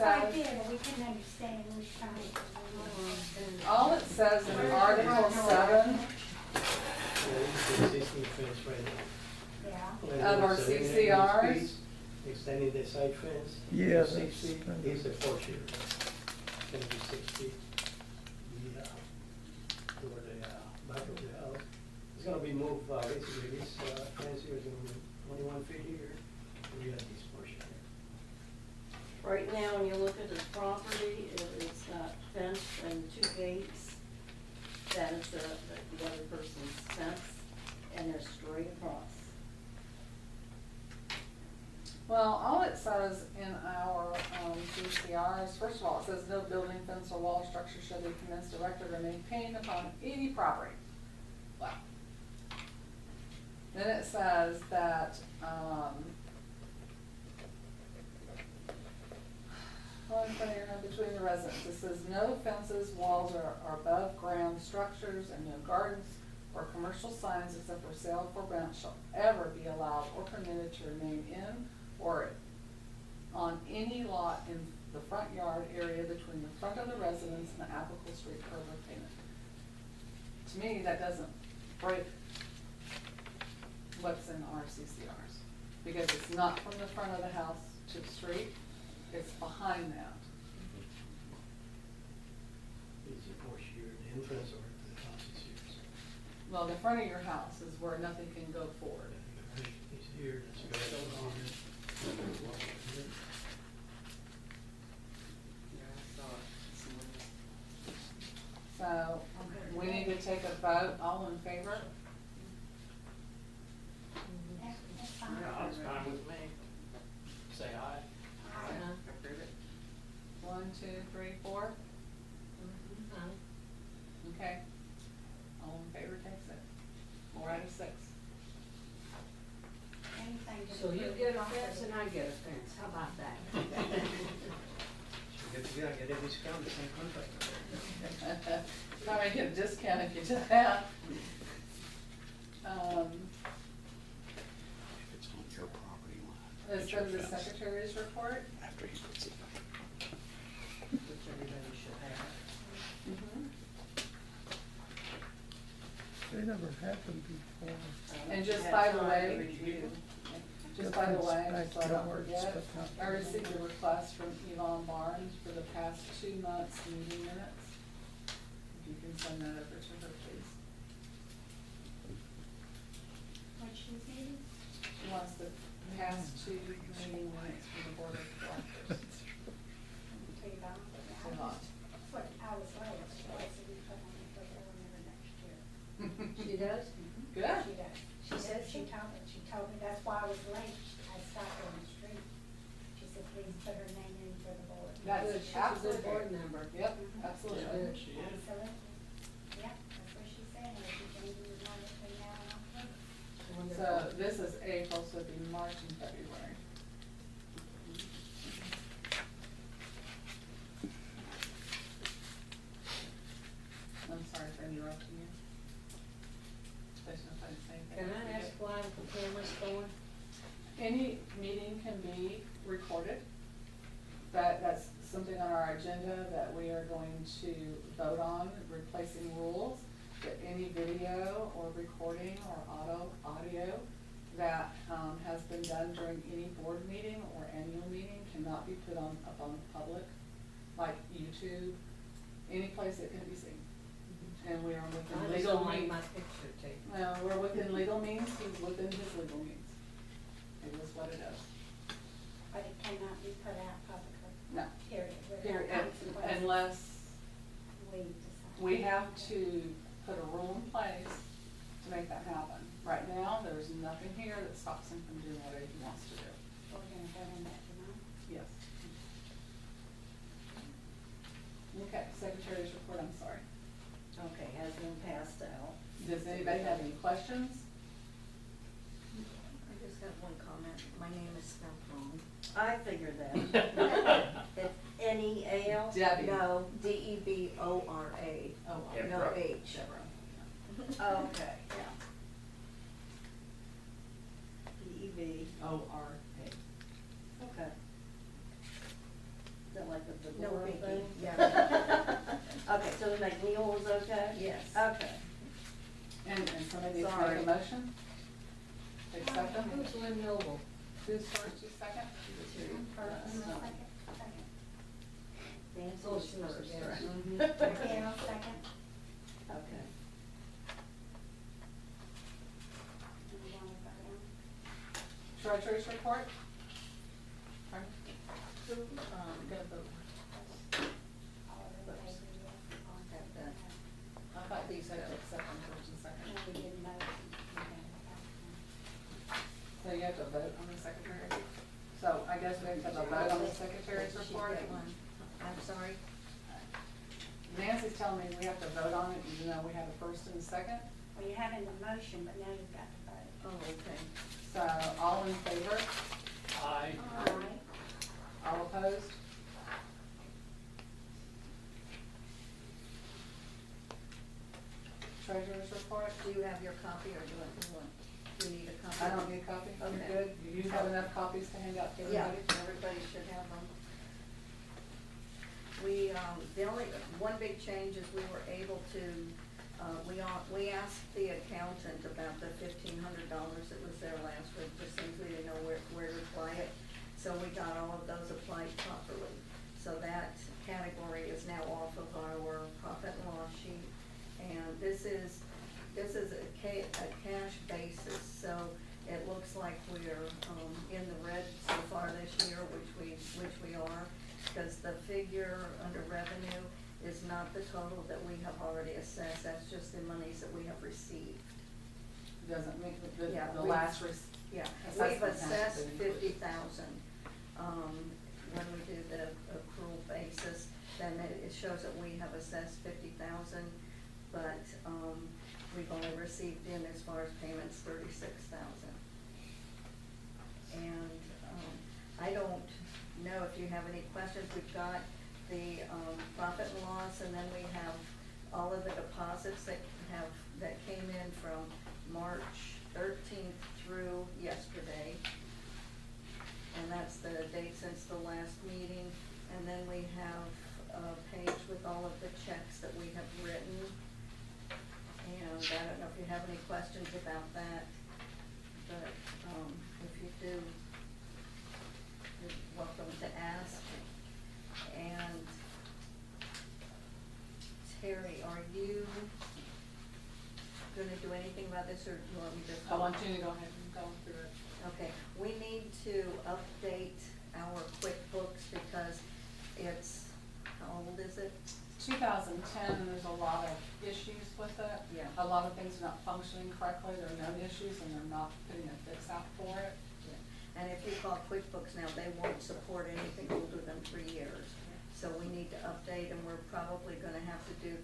right says, there, we can understand which kind of. all it says in Article 7 Yeah, existing fence right now. Yeah. When Of our it's 70 CCRs? feet, extending the side fence. Yeah, 6 that's feet, kind of- is a portion. It's gonna be 6 feet. Yeah, toward the back of the house. It's gonna be moved, basically, this fence here is gonna be 21 feet here. We got this portion here. Right now, when you look at this property, it's got fence and 2 gates. That is the other person's fence, and they're straight across. Well, all it says in our CCRs, first of all, it says no building, fence, or wall structure shall be commenced, erected, or maintained upon any property. Wow. Then it says that, well, in front of your home between the residents, it says no fences, walls, or above ground structures, and no gardens or commercial signs except for sale for rent shall ever be allowed or permitted to remain in or on any lot in the front yard area between the front of the residence and the applicable street curb or pavement. To me, that doesn't break what's in our CCRs, because it's not from the front of the house to the street, it's behind that. It's a portion here, the entrance or the house is here. So, Well, the front of your house is where nothing can go forward. it's here, that's where it's on here. So, we need to take a vote, all in favor? That's fine. Yeah, it's fine with me. Say aye. Approve it. 1, 2, 3, 4, okay. All in favor takes it. 4 out of 6. Anything to So you improve get a property. fence and I get a fence, how about that? So get together, get a discount, the same contract. You're not gonna get a discount if you do that. If it's on your property line. Let's it's go your to the fence. secretary's report. After he puts it back. Which everybody should have. They never happened before. And just Have by the time way, to review. just by the way, Back so I don't yards, forget, but not- I received a request from Yvonne Barnes for the past 2 months' meeting minutes. If you can send that over to her, please. What she's needing? She wants the past 2 meeting minutes for the board of directors. To Yvonne. Yvonne. What, I was late, so I said we put on it for earlier next year. She does? Good. She does. She said, she told me, that's why I was late. I stopped her on the street. She said, please put her name in for the board. That's Good, she's a absolutely good board member. Yep, absolutely. Good. She is. Absolutely. Yeah, that's what she said, and she changed it on between now and October. So this is April, so it'd be March and February. I'm sorry for interrupting you. There's no point in saying Can I ask why the camera's going? Any meeting can be recorded. That's something on our agenda that we are going to vote on, replacing rules. That any video or recording or audio that has been done during any board meeting or annual meeting cannot be put up on the public, like YouTube, any place it can be seen. And we are I within just legal don't like means. my picture taken. No, we're within legal means, he's within his legal means. It is what it is. But it cannot be put out publicly, No, period. period, without consequences. unless We decide. we have to put a rule in place to make that happen. Right now, there's nothing here that stops him from doing whatever he wants to do. We're gonna vote on that tonight. Yes. Okay, secretary's report, I'm sorry. Okay, has been passed out. Does anybody have any questions? I just have one comment. My name is spelled wrong. I figured that. It's N-E-A-L? Debbie. No, D-E-B-O-R-A. Oh, Yeah. No H. Deborah. Okay, yeah. D-E-B. O-R-A. Okay. Is that like McNeil is okay? Yes. Okay. And somebody needs to Sorry. make a motion? To accept them? Who's Lynn Noble? Who's first, who's second? First and a second, second. Nancy Oh, was she was first, again. right? Gail, second. Okay. And we want to vote on. Treasurer's report? Pardon? Who, gonna vote? All in favor, yes, all in Have favor. that. I thought these had to accept them first and No, second. we didn't vote. So you have to vote on the secretary? So I guess we have to have a vote on the secretary's Did she report? get one? I'm sorry? Nancy's telling me we have to vote on it even though we have a first and a second. Well, you have in the motion, but now you've got to vote. Oh, okay. So all in favor? Aye. Aye. All opposed? Treasurer's report? Do you have your copy or do you need a copy? I don't need a copy. You're Okay. good? You have enough copies to hand out to Yeah, everybody? everybody should have them. We, the only, one big change is we were able to, we asked the accountant about the $1,500 that was there last week, just since we didn't know where to apply it. So we got all of those applied properly. So that category is now off of our profit and loss sheet. And this is a cash basis, so it looks like we're, in the red so far this year, which we are, because the figure under revenue is not the total that we have already assessed, that's just the monies that we have received. Doesn't make Yeah, the we- last Yeah, assessment we've has to assessed be included. 50,000. When we do the accrual basis, then it shows that we have assessed 50,000, but, we've only received in as far as payments 36,000. And, I don't know if you have any questions, we've got the, profit and loss, and then we have all of the deposits that came in from March 13th through yesterday. And that's the date since the last meeting. And then we have a page with all of the checks that we have written. And I don't know if you have any questions about that, but, if you do, you're welcome to ask. And Terry, are you gonna do anything about this, or do you want me to? I want you to go ahead and go through it. Okay, we need to update our QuickBooks because it's, how old is it? 2010, and there's a lot of issues with it. Yeah. A lot of things are not functioning correctly, there are known issues, and they're not putting a fix out for it. And if you call QuickBooks now, they won't support anything older than 3 years. So we need to update, and we're probably gonna have to do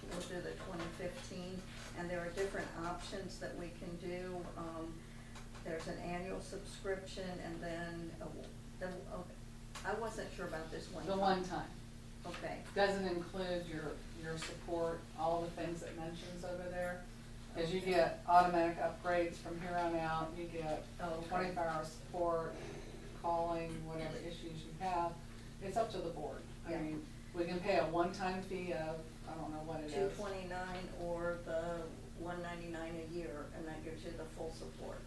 we'll do the 2015. And there are different options that we can do. There's an annual subscription, and then, I wasn't sure about this one. The one time. Okay, Doesn't include your support, all the things it mentions over there. Cause you get automatic upgrades from here on out, you get Oh, okay. 24-hour support, calling, whatever issues you have. It's up to the board. I Yeah. mean, we can pay a one-time fee of, I don't know what it is. $229 or the $199 a year, and that gives you the full support.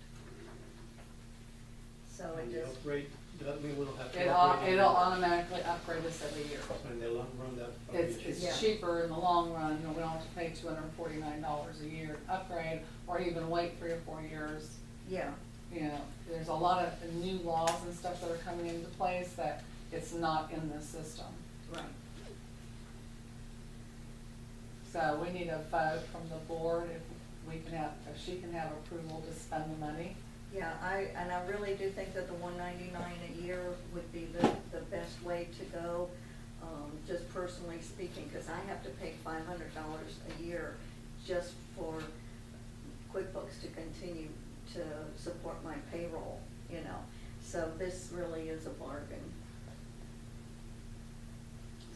So it And the just, upgrade, doesn't mean we don't have to It'll upgrade. automatically upgrade us every year. In the long run, that. It's Yeah. cheaper in the long run, you know, we don't have to pay $249 a year to upgrade, or even wait 3 or 4 years. yeah, You know, there's a lot of new laws and stuff that are coming into place that it's not in the system. right. So we need a vote from the board if she can have approval to spend the money. Yeah, and I really do think that the $199 a year would be the best way to go, just personally speaking, because I have to pay $500 a year just for QuickBooks to continue to support my payroll, you know. So this really is a bargain.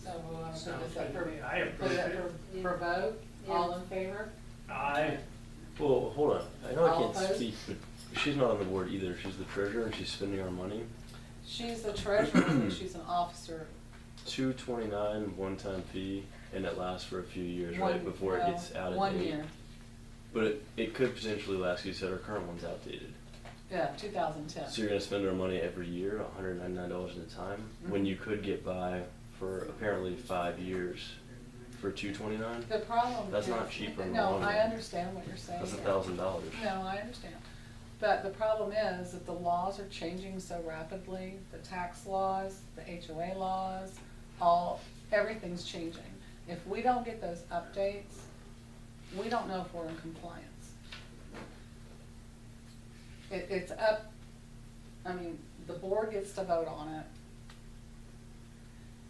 So we want to put Sounds this up good for, to me. I put it approve up it. for vote, all in favor? Aye. Well, hold on. I know All I can't opposed? speak, but she's not on the board either. She's the treasurer and she's spending our money. She's the treasurer, but she's an officer. $229 one-time fee, and it lasts for a few years, right, before it gets out of date. 1 year, But it could potentially last, 'cause you said our current one's outdated. yeah, 2010. So you're gonna spend our money every year, $199 at a time, when Mhm. you could get by for apparently 5 years for $229? The problem That's is. not cheaper in the No, long I run. understand what you're saying. That's $1,000. No, I understand. But the problem is that the laws are changing so rapidly, the tax laws, the HOA laws, everything's changing. If we don't get those updates, we don't know if we're in compliance. It's up, I mean, the board gets to vote on it.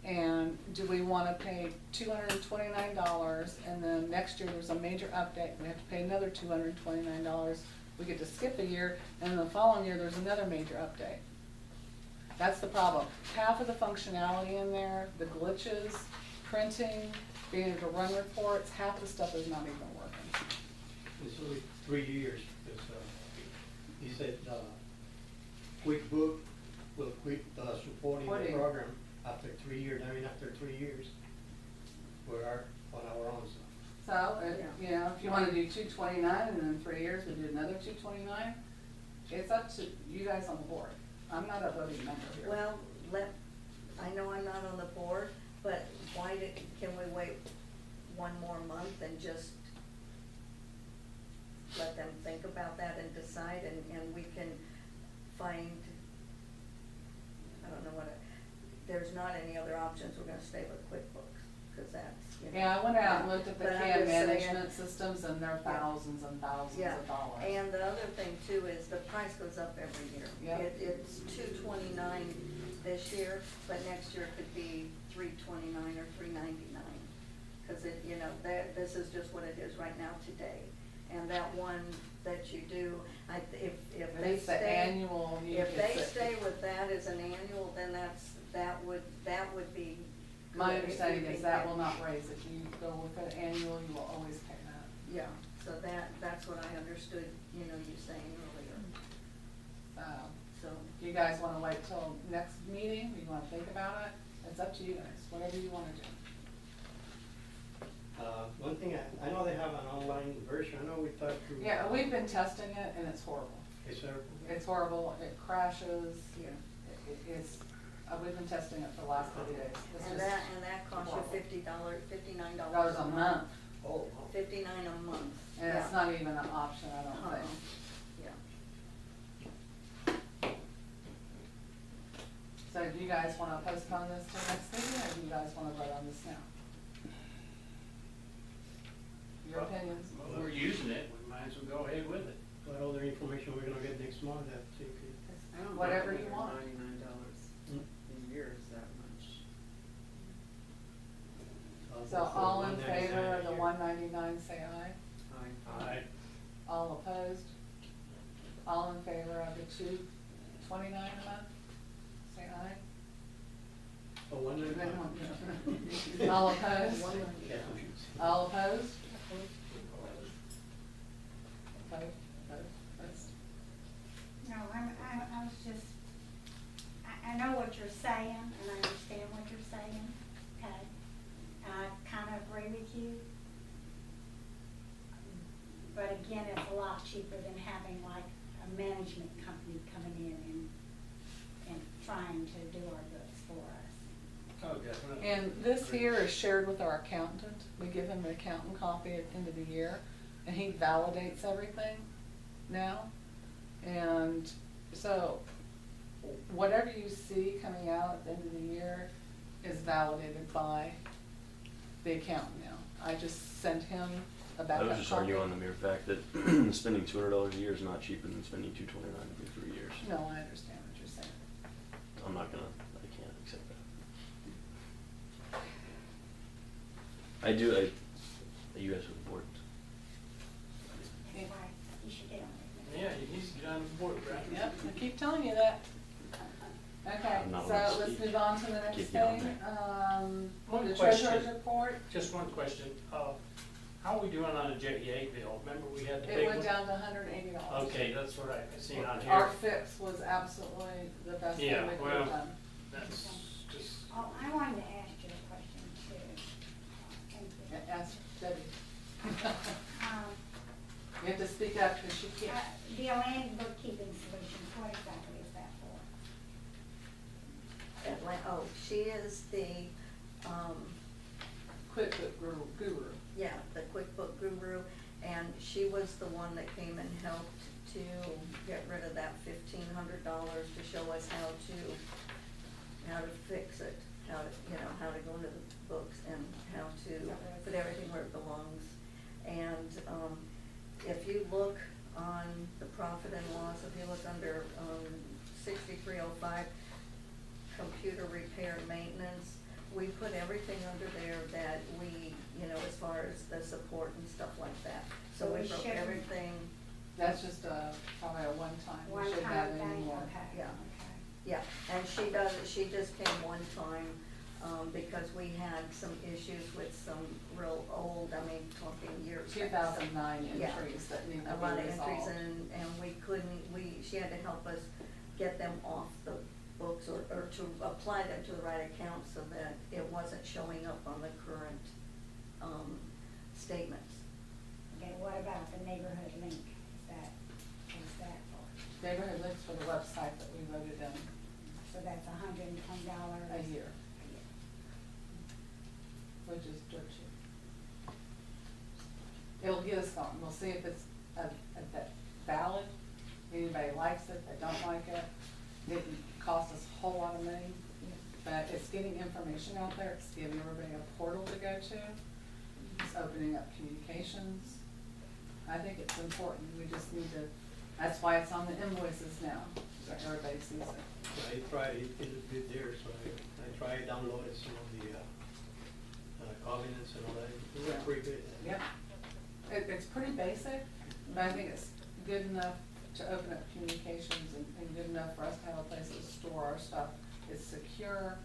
And do we wanna pay $229, and then next year there's a major update, we have to pay another $229, we get to skip a year, and then the following year there's another major update. That's the problem. Half of the functionality in there, the glitches, printing, being able to run reports, half the stuff is not even working. It's only 3 years, because, he said, QuickBook will quit, supporting the Supporting. program after 3 years, I mean, after 3 years, we are on our own, so. So, you know, if you wanna do $229 and then 3 years, we do another $229, it's up to you guys on the board. I'm not a voting member here. Well, I know I'm not on the board, but can we wait 1 more month and just let them think about that and decide, and we can find, I don't know there's not any other options, we're gonna stay with QuickBooks, cause that's, you know. Yeah, I went out and looked at the But I'm CAD just saying- management systems, and they're Yeah. thousands and thousands Yeah, of dollars. and the other thing too is the price goes up every year. Yeah. It's $229 this year, but next year it could be $329 or $399. Cause this is just what it is right now today. And that one that you do, if But they it's the stay, annual, you if get they it. stay with that as an annual, then that would be. My good if understanding we is can that get- will not raise. If you go with an annual, you will always pay that. Yeah, so that's what I understood, you saying earlier, so. Do you guys wanna wait till next meeting, or you wanna think about it? It's up to you guys, whatever you wanna do. One thing, I know they have an online version, I know we talked to. Yeah, we've been testing it, and it's horrible. Is there? It's horrible, it crashes, Yeah. it's, we've been testing it for the last 30 days. It's And just that costs you $59 $59 a month, Oh, wow. $59 a month. and it's Yeah. not even an option, I don't Uh-uh. think. Yeah. So do you guys wanna postpone this till next meeting, or do you guys wanna vote on this now? Your opinions? Well, we're using it, we might as well go ahead with it. What other information we're gonna get next month that you could? I don't Whatever know you whether want. $99 Hmm? a year is that much. So all in favor of the 199, say aye. Aye. All opposed? All in favor of the 229 a month, say aye. Oh, 199. All opposed? Yeah. All opposed? Okay, that's, No, I was just, I know what you're saying, and I understand what you're saying, okay? And I kinda agree with you. But again, it's a lot cheaper than having like a management company coming in and trying to do our books for us. Oh, definitely. and this here is shared with our accountant. We give him an accountant copy at the end of the year, and he validates everything now. And so, whatever you see coming out at the end of the year is validated by the accountant now. I just sent him a I backup was just copy. arguing on the mere fact that spending $200 a year is not cheaper than spending $229 every 3 years. No, I understand what you're saying. I can't accept that. You guys would board. That's why you should get on it. Yeah, he needs to get on the board, Brad. Yep, I keep telling you that. Okay, I'm not so allowed to let's speak. move on to the next Can't get on thing. One The question. treasurer's report, Just one question, how are we doing on the JEA bill? Remember we had the big it one? went down to $180. Okay, that's what I seen on here. Our fix was absolutely the best thing Yeah, we could well, have done. That's just, Oh, I wanted to ask you a question too. And Atlantic Bookkeeping Solutions, what exactly is that for? She is the, QuickBook guru. yeah, the QuickBook guru, and she was the one that came and helped to get rid of that $1,500 to show us how to fix it, how to go into the books and how to put everything where it belongs. And, if you look on the profit and loss, if you look under, 6305, computer repair and maintenance, we put everything under there that we, as far as the support and stuff like that. So So we we broke shouldn't- everything, That's just probably a one-time, we One shouldn't have time any thing, more. okay, Yeah. okay. yeah, and she just came one time, because we had some issues with some real old, talking years back, some- 2009 Yeah. entries that need to a lot be of entries, resolved. and we couldn't, she had to help us get them off the books or to apply them to the right account so that it wasn't showing up on the current, statements. Okay, what about the neighborhood link? What is that for? Neighborhood links for the website that we voted in So that's $120 a year, which is dirt cheap. It'll get us going, we'll see if it's valid, anybody likes it, they don't like it. Didn't cost us a whole lot of money, but it's getting information out there, it's giving everybody a portal to go to. It's opening up communications. I think it's important, we just need to, that's why it's on the invoices now, so everybody sees it. I tried, it is good there, so I tried downloading some of the, covenants and all that, it was Yeah. pretty good. Yep. It's pretty basic, but I think it's good enough to open up communications and good enough for us to have a place to store our stuff. It's secure,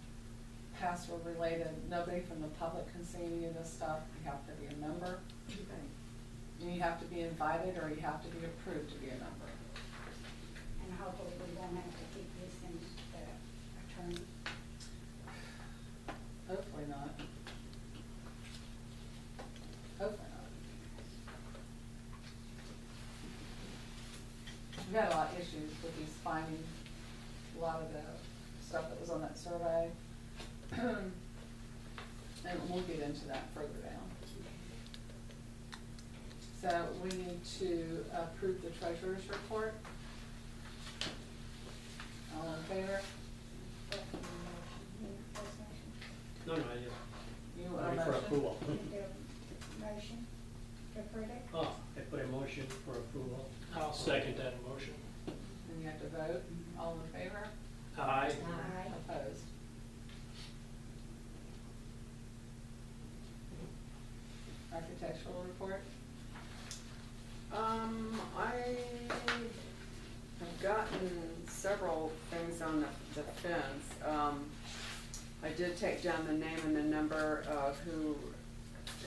password related, nobody from the public can see any of this stuff, you have to be a member. And you have to be invited or you have to be approved to be a member. And hopefully we won't have to keep using the attorney. Hopefully not. Hopefully not. We've had a lot of issues with these finding, a lot of the stuff that was on that survey. And we'll get into that further down. So we need to approve the treasurer's report. All in favor? No, I just, You want a ready for motion? approval. You do a motion to approve it? Oh, I put a motion for approval. I'll second that motion. And you have to vote. All in favor? Aye. Aye. Opposed? Architectural report? I have gotten several things on the fence. I did take down the name and the number of who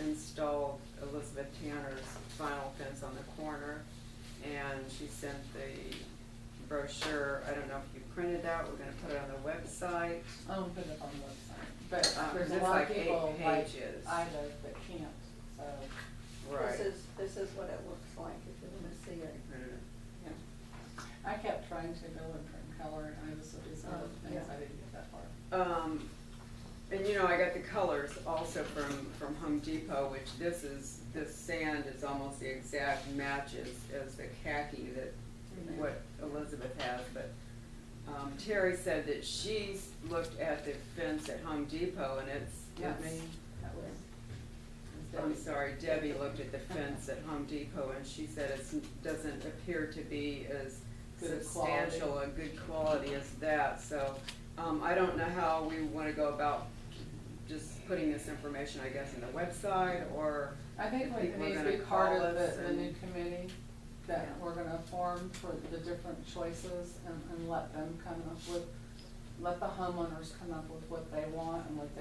installed Elizabeth Tanner's vinyl fence on the corner, and she sent the brochure. I don't know if you printed that, we're gonna put it on the website. I'll put it on the website. But there's a It's lot of like 8 people like pages. Ida that can't, so, Right. This is what it looks like if you wanna see it. yeah. I kept trying to go and print color, and I was so busy with things, Yeah. I didn't get that far. And I got the colors also from Home Depot, which this sand is almost the exact match as the khaki that, what Elizabeth has, but, Terry said that she's looked at the fence at Home Depot and it's, Yes. I That was. I'm sorry, Debbie looked at the fence at Home Depot and she said it doesn't appear to be as Good substantial quality. a good quality as that, so, I don't know how we wanna go about just putting this information, I guess, in the website, or I think if it people are needs to gonna be part call of us the and- new committee that Yeah. we're gonna form for the different choices and let them come up with, let the homeowners come up with what they want and what they